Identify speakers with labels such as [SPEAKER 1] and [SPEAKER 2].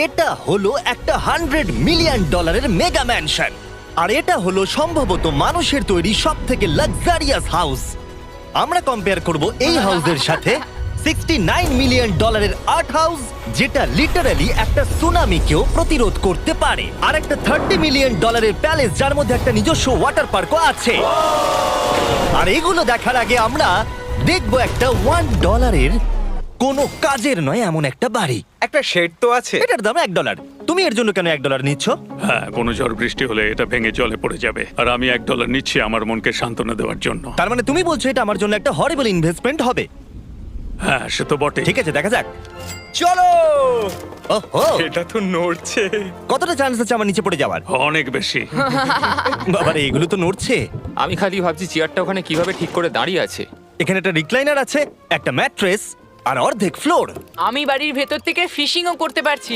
[SPEAKER 1] এটা হলো একটা $100 মিলিয়ন মেগা ম্যানশন, আর এটা হলো সম্ভবত মানুষের তৈরি সব থেকে লাক্সারিয়াস হাউস। আমরা কম্পেয়ার করব এই হাউসের সাথে $69 মিলিয়ন আর্ট হাউস, যেটা লিটারালি একটা সুনামিকেও প্রতিরোধ করতে পারে, আর একটা $30 মিলিয়ন প্যালেস যার মধ্যে একটা নিজস্ব ওয়াটার পার্কও আছে। আর এগুলো দেখার আগে আমরা দেখবো একটা $1 কোনো কাজের নয় এমন একটা বাড়ি।
[SPEAKER 2] একটা শেড তো আছে।
[SPEAKER 1] এটার দাম $1। তুমি এর জন্য কেন $1 নিচ্ছ?
[SPEAKER 3] হ্যাঁ, কোনো ঝড় বৃষ্টি হলে এটা ভেঙে জলে পড়ে যাবে, আর আমি $1 নিচ্ছি আমার মনকে সান্ত্বনা দেওয়ার জন্য।
[SPEAKER 1] তার মানে তুমি বলছো এটা আমার জন্য একটা হরিবল ইনভেস্টমেন্ট হবে?
[SPEAKER 3] হ্যাঁ, সে তো বটে।
[SPEAKER 1] ঠিক আছে, দেখা যাক।
[SPEAKER 2] চলো।
[SPEAKER 1] ওহো,
[SPEAKER 2] এটা তো নড়ছে।
[SPEAKER 1] কতটা চান্স আছে আমার নিচে পড়ে যাওয়ার?
[SPEAKER 3] অনেক বেশি।
[SPEAKER 1] বাবারে, এগুলো তো নড়ছে।
[SPEAKER 4] আমি খালি ভাবছি চেয়ারটা ওখানে কিভাবে ঠিক করে দাঁড়িয়ে আছে।
[SPEAKER 1] এখানে একটা রিক্লাইনার আছে, একটা ম্যাট্রেস আর অর্ধেক ফ্লোর।
[SPEAKER 5] আমি বাড়ির ভেতর থেকে ফিশিংও করতে পারছি।